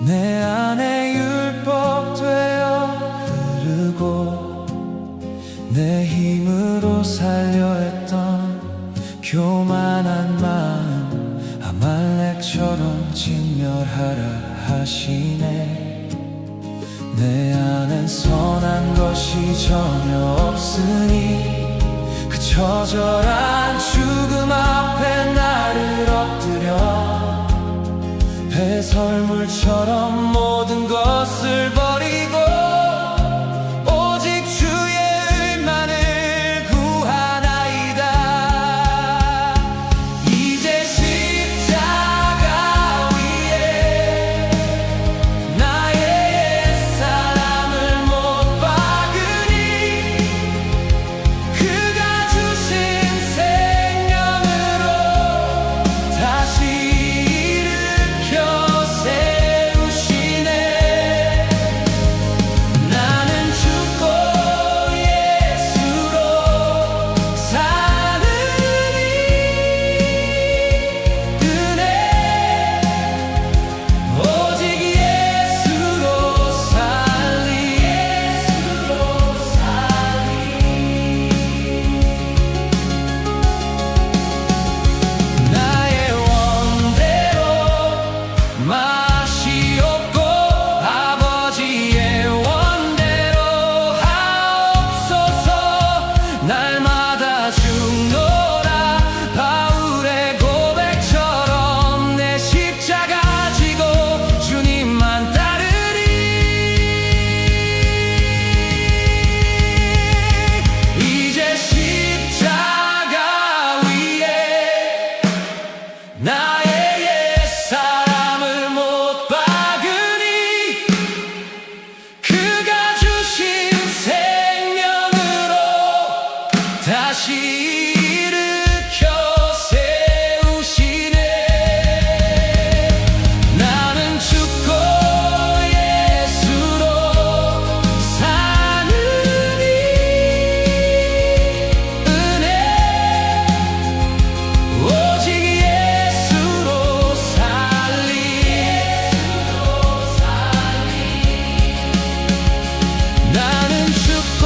내 안에 율법 되어 흐르고 내 힘으로 살려 했던 교만한 마음 아말렉처럼 진멸하라 하시네. 내 안엔 선한 것이 전혀 없으니 그 처절한 죽음 앞에 나를 엎드려 배설물처럼 모든 것을 버리고 오직 주의 의만을 구하나이다. 이제 십자가 위에 나의 옛사람을 못 박으니 그가 주신 생명으로 다시 다시 일으켜 세우시네. 나는 죽고 예수로 사느니 은혜 오직 예수로 살리. 나는 죽고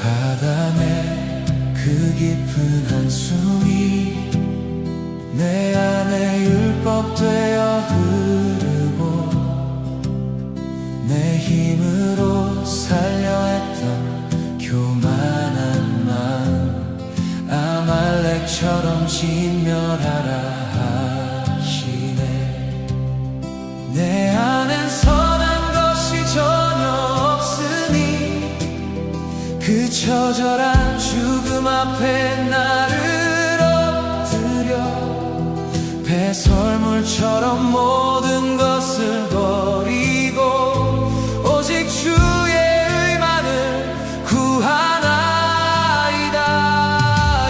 아담의 그 깊은 한숨이 내 안에 율법 되어 흐르고 내 힘으로 살려 했던 교만한 마음 아말렉처럼 진멸하라 하시네. 내 안엔 선한 것이 전혀 없으니 그 처절한 죽음 앞에 나를 엎드려 배설물처럼 모든 것을 버리고 오직 주의 의만을 구하나이다.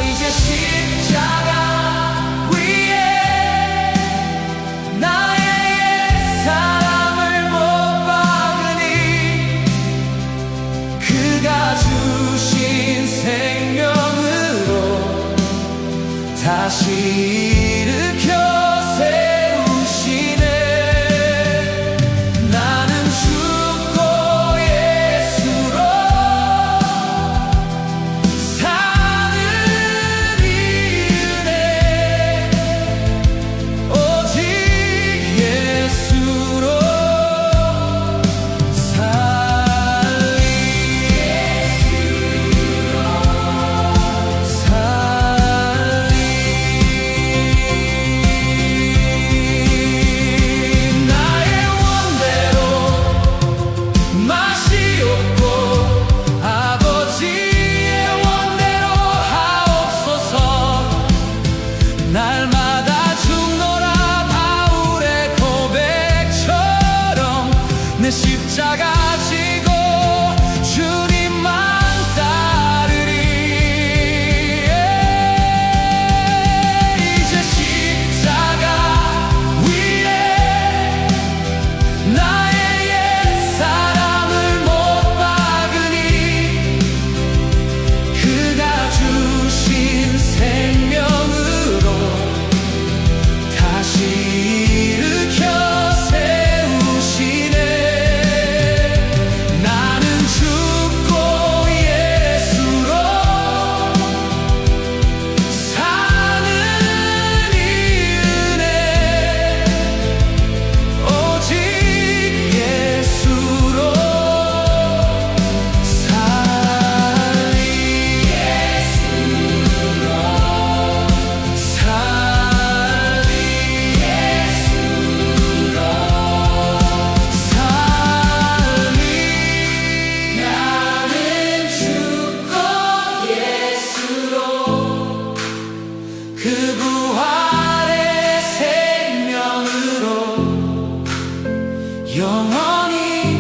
이제 십자가 위에 나의 옛사람을 못 박으니 그가 주신 생명으로 다시 일으켜 세우시네. 영원히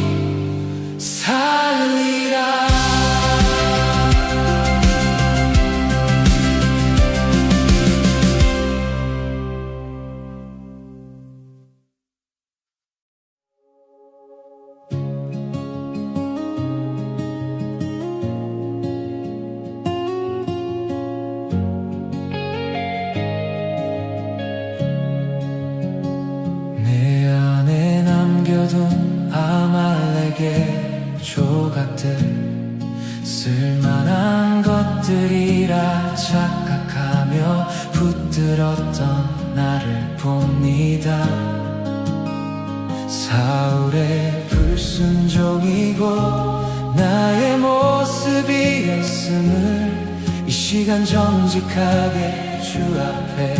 살리라. 남겨둔 아말렉의 조각들, 쓸만한 것들이라 착각하며 붙들었던 나를 봅니다. 사울의 불순종이고 나의 모습이었음을 이 시간 정직하게 주 앞에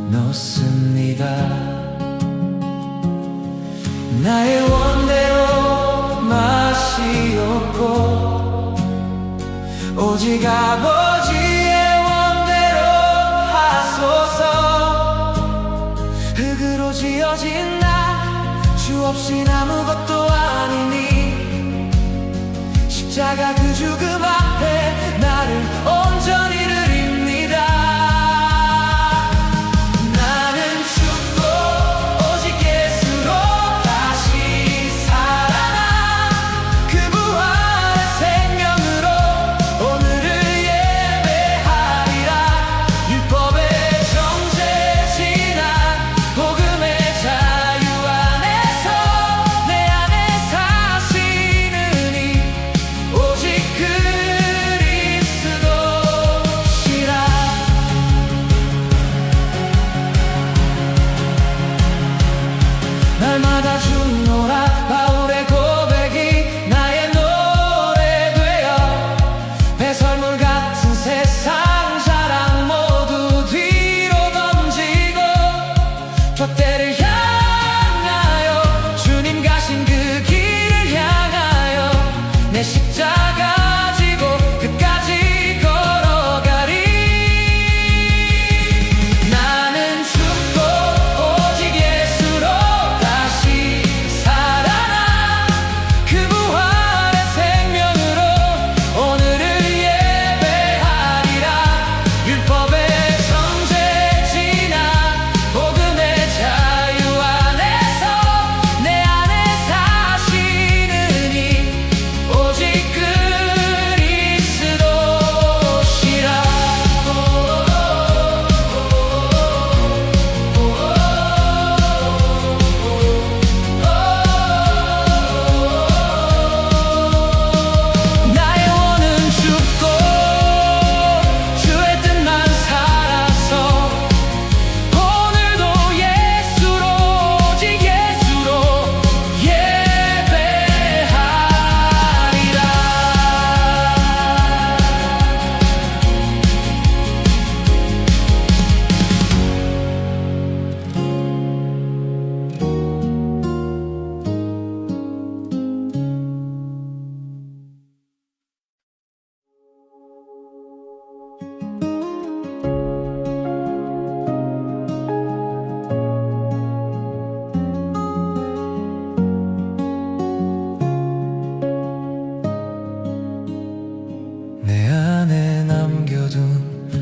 내려놓습니다. 나의 원대로 맛이 없고 오직 아버지의 원대로 하소서. 흙으로 지어진 나 주 없인 아무것도 아니니 십자가 그 죽음 앞에 나를 온전히 드립니다. 날마다 죽노라 바울의 고백이 나의 노래 되어 배설물 같은 세상 자랑 모두 뒤로 던지고 돛대를 향하여 주님 가신 그 길을 향하여 내 십자가 지고 끝까지 걸어가리. 나는 죽고 오직 예수로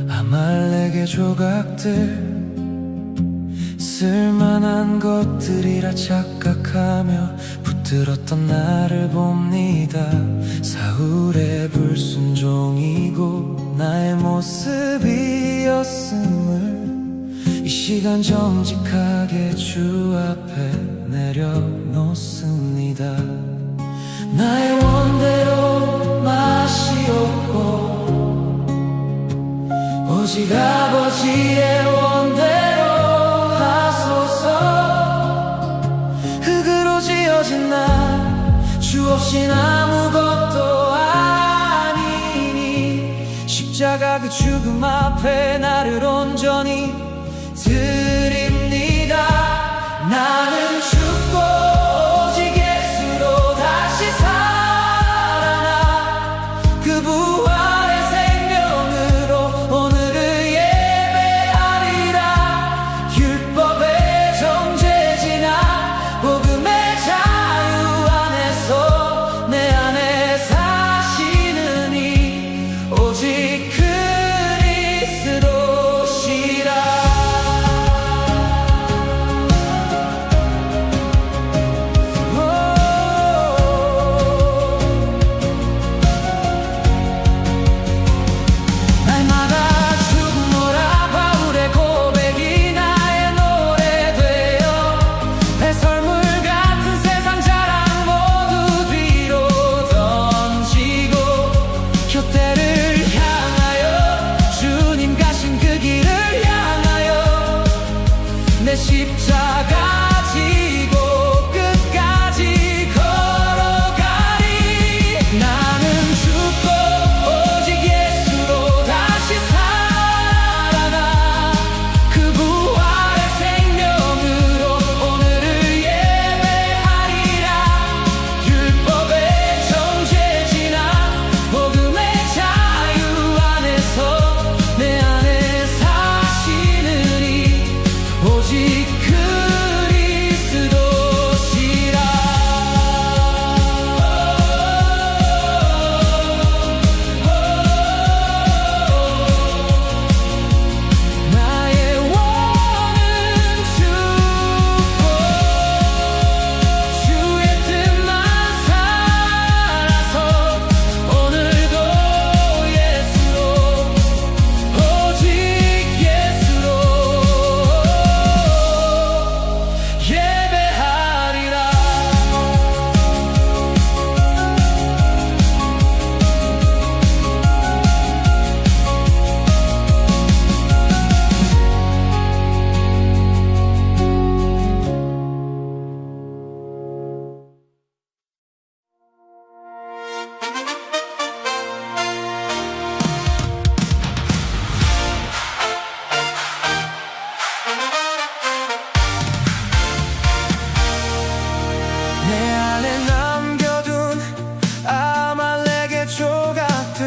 아말렉의 조각들, 쓸만한 것들이라 착각하며 붙들었던 나를 봅니다. 사울의 불순종이고 나의 모습이었음을 이 시간 정직하게 주 앞에 내려놓습니다. 나의 원대로 맛이 없고 오직 아버지의 원대로 하소서. 흙으로 지어진 나 주 없인 아무것도 아니니 십자가 그 죽음 앞에 나를 온전히 드립니다. 나는 죽고 오직 예수로 다시 살아나 그 부활의 생명으로 오늘을 예배하리라. 율법의 정죄진 십자가 지고 끝까지 걸어가리. 나는 죽고 오직 예수로 다시 살아나 그 부활의 생명으로 오늘을 예배하리라. 율법의 정죄 지나 복음의 자유 안에서 내 안에 사시느니 오직 그리스도시라. 나의 원은 죽고 주의 뜻만 살아서 오늘도 예수로 오직 예수로 예배하리라. 내 안에 남겨둔 아말렉의 조각들,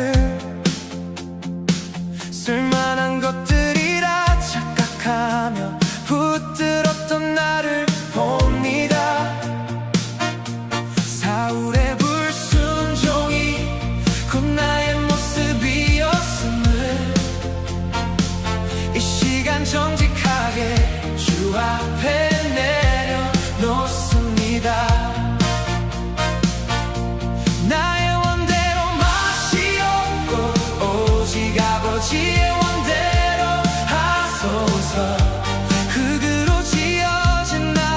쓸만한 것들이라 착각하며 붙들었던 나를 봅니다. 사울의 불순종이 곧 나의 모습이었음을 이 시간 정직하게 주 앞에 내려놓습니다. 나의 원대로 맛이 없고 오직 아버지의 원대로 하소서. 흙으로 지어진 나를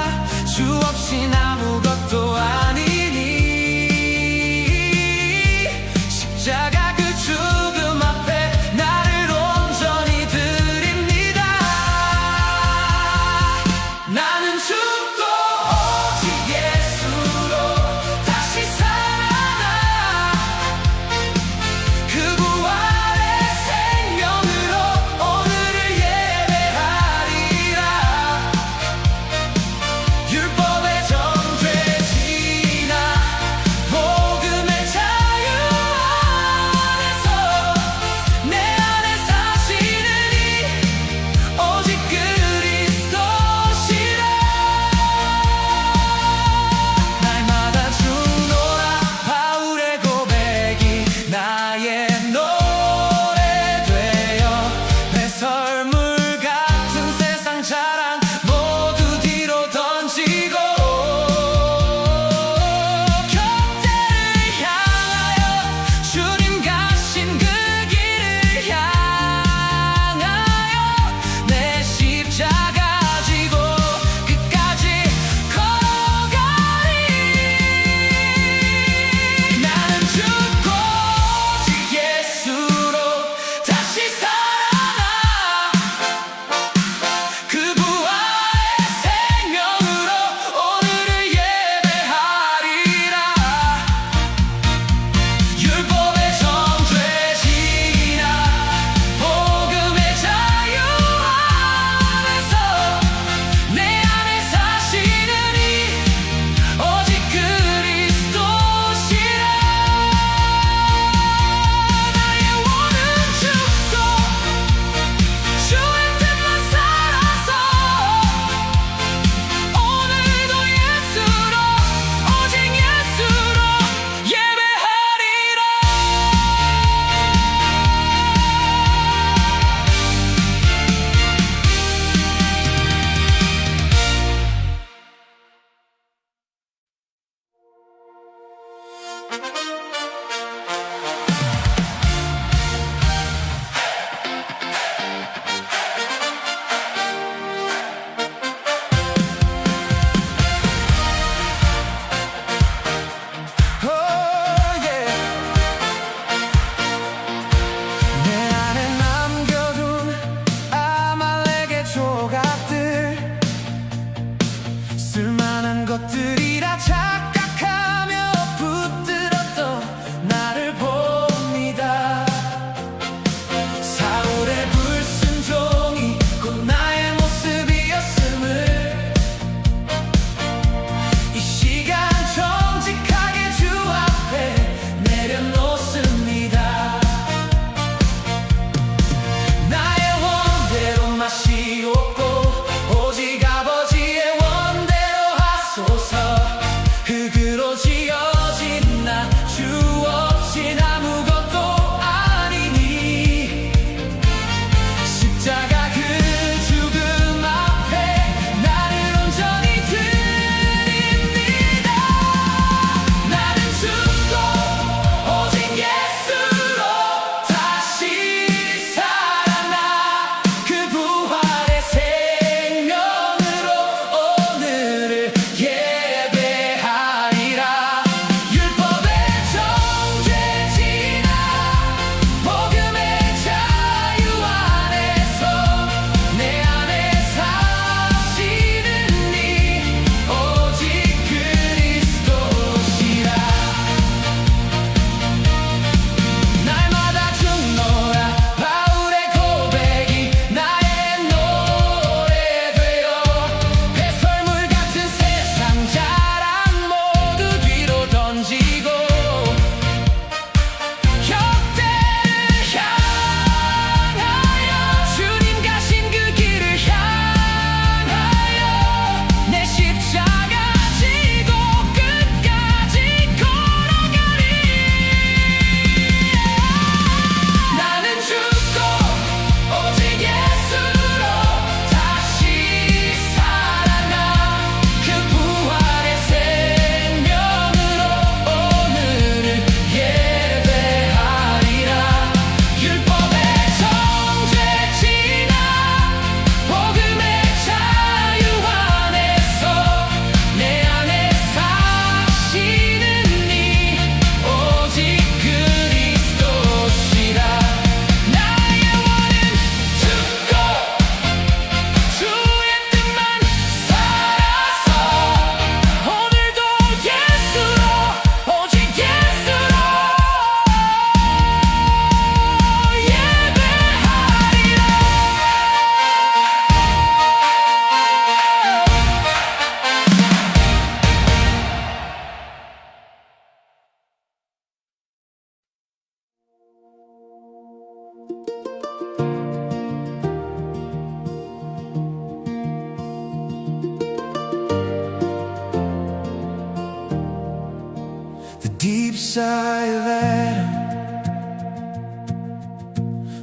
sigh of Adam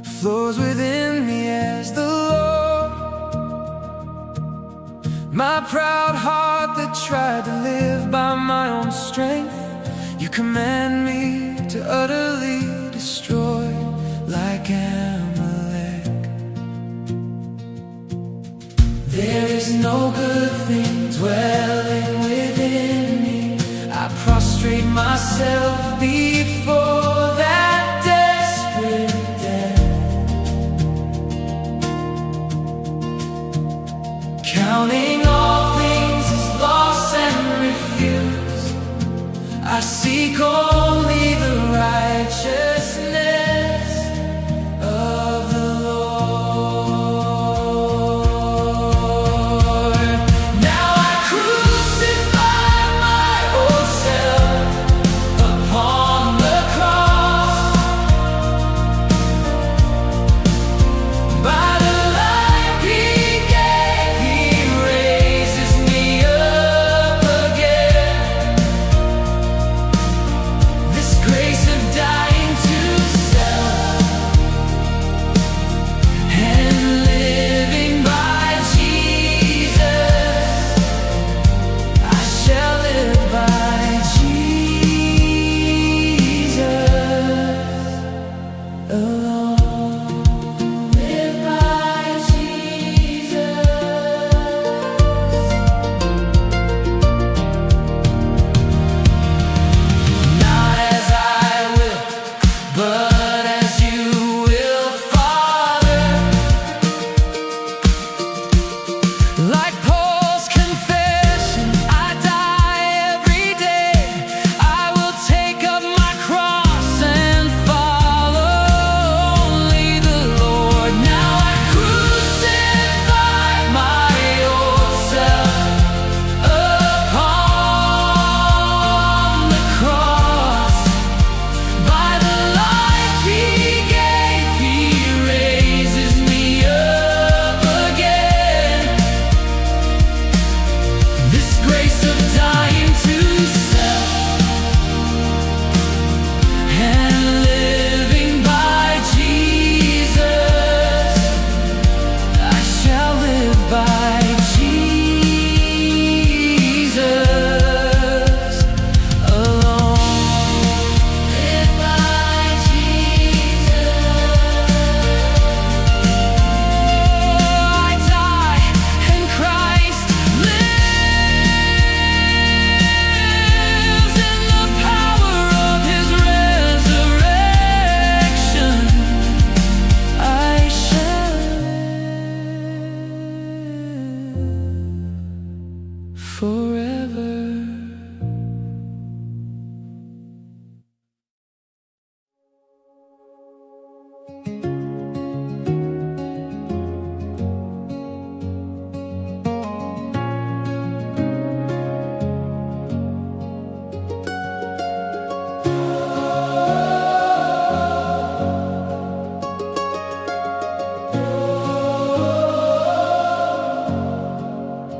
flows within me as the Lord. My proud heart that tried to live by my own strength, you command me to utterly destroy like Amalek. There is no good thing dwelling within me. I prostrate myself before that desperate death, counting all things as loss and refuse. I seek only the righteousness of the Lord. Now I crucify my old self upon the cross. By the life He gave, He raises me up again. This grace of dying to self and living by Jesus, I shall live by Jesus alone. Live by Jesus. Not as I will, but as you will, Father. Like Paul's confession, I die every day. I will take up my cross and follow only the Lord. Now I crucify my old self upon the cross. By the life He gave, He raises me up again. This grace of dying to self and living by Jesus, I shall live by Jesus alone. Live by Jesus. I die and Christ lives in the power of His resurrection. I shall live forever.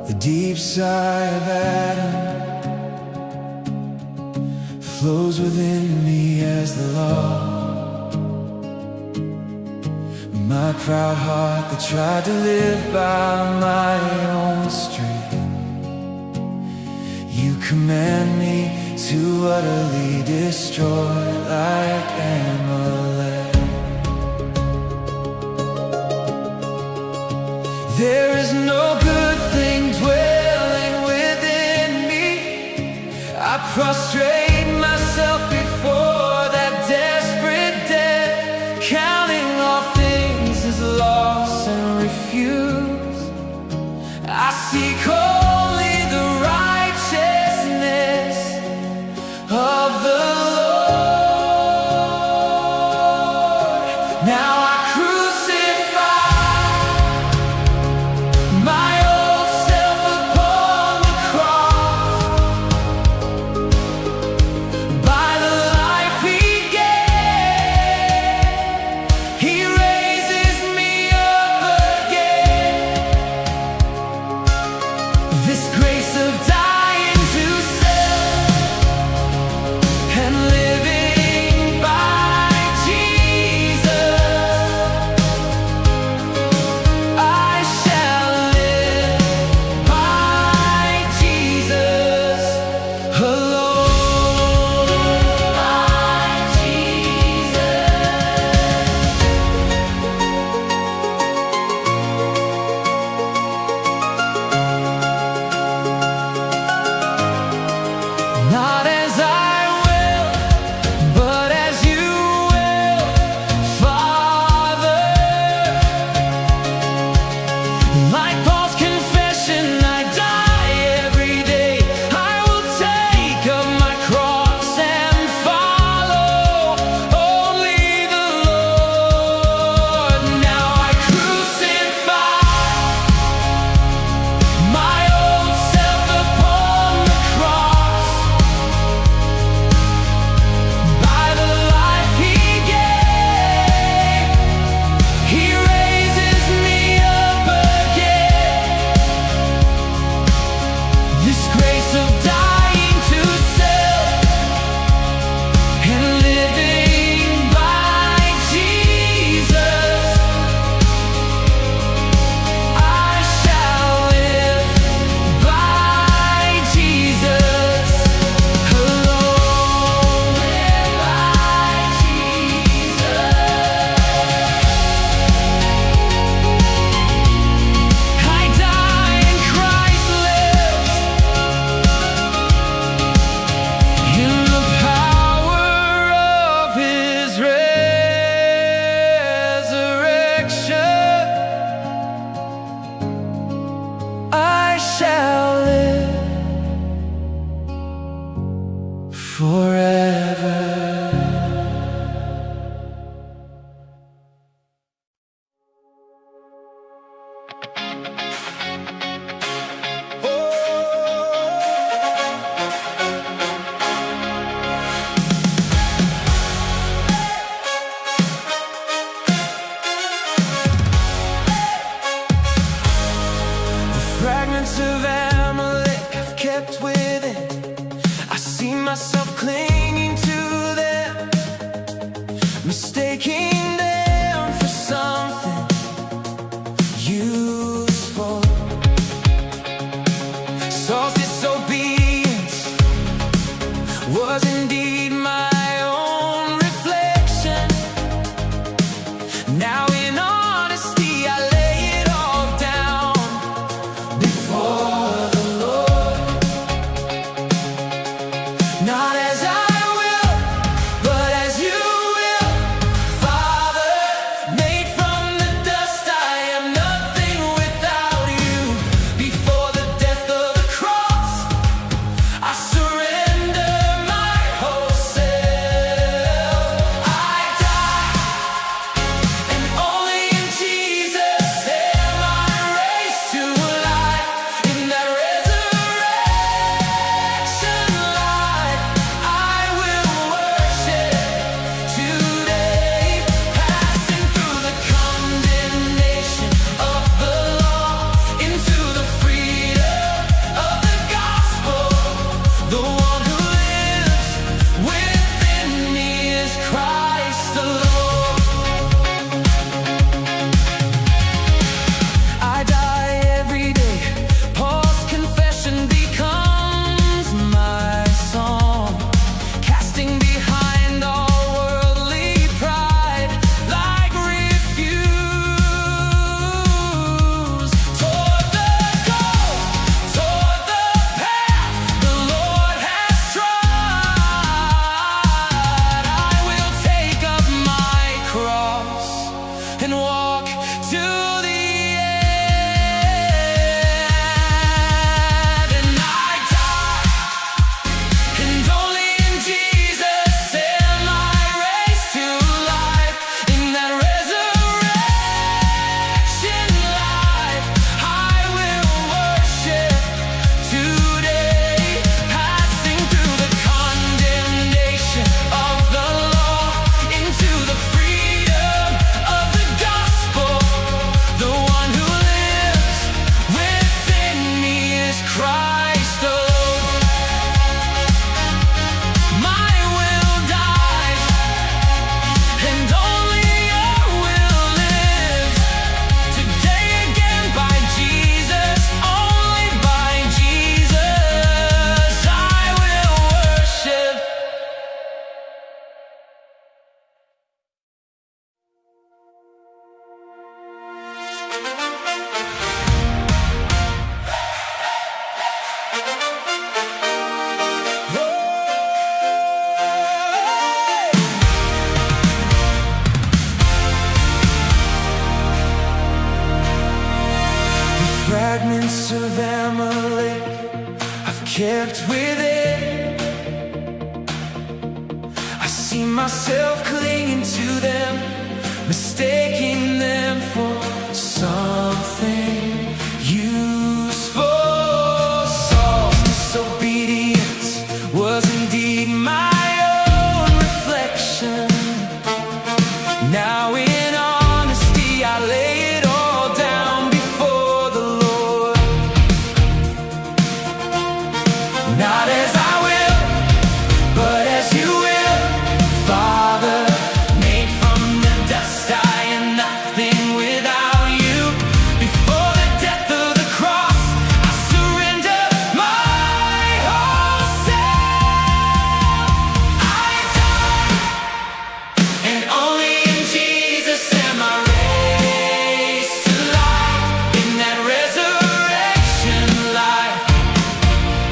The deep sigh of Adam flows within me as the law. My proud heart that tried to live by my own strength, you command me to utterly destroy like Amalek. There is no good thing dwelling within me. I prostrate myself before that desperate death, counting all things as loss and refuse. I seek only the righteousness of the Lord. Now I crucify my old self upon the cross. By the life He gave, He raises me up again. This grace of dying to self and living kept within. I see myself clinging to them, mistaking them for something useful. Saul's disobedience was indeed my own reflection. Now in honesty I lay it all down before the Lord. Not as I will, but as you will, Father. Made from the dust, I am nothing without you. Before the death of the cross, I surrender my whole self. I die, and only in Jesus am I raised to life. In that resurrection life,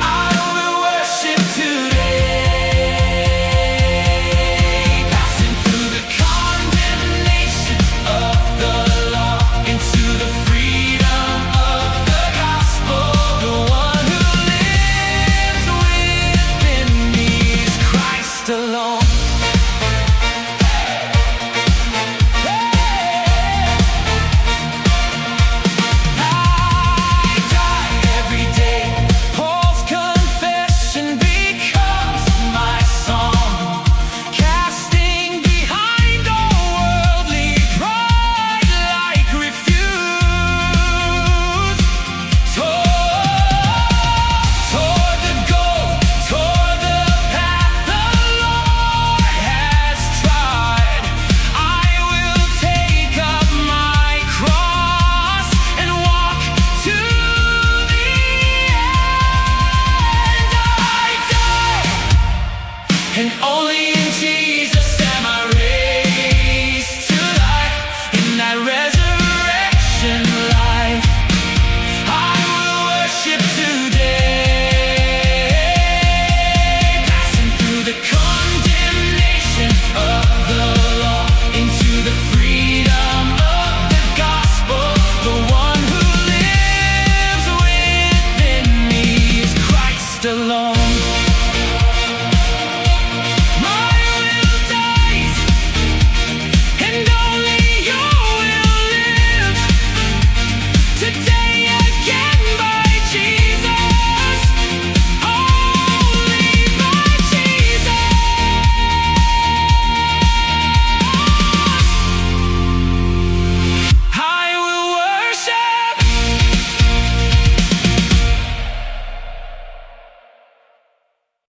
I will worship today, passing through the condemnation of the law into the freedom of the gospel. The one who lives within me is Christ alone. I die every day. Paul's confession becomes my song, casting behind all worldly pride like refuse. Toward the goal, toward the path the Lord has tried. I will take up my cross and walk to the end. I die, and only in Jesus am I raised to life. In that resurrection life, I will worship today, passing through the condemnation of the law into the freedom of the gospel. The one who lives within me is Christ alone.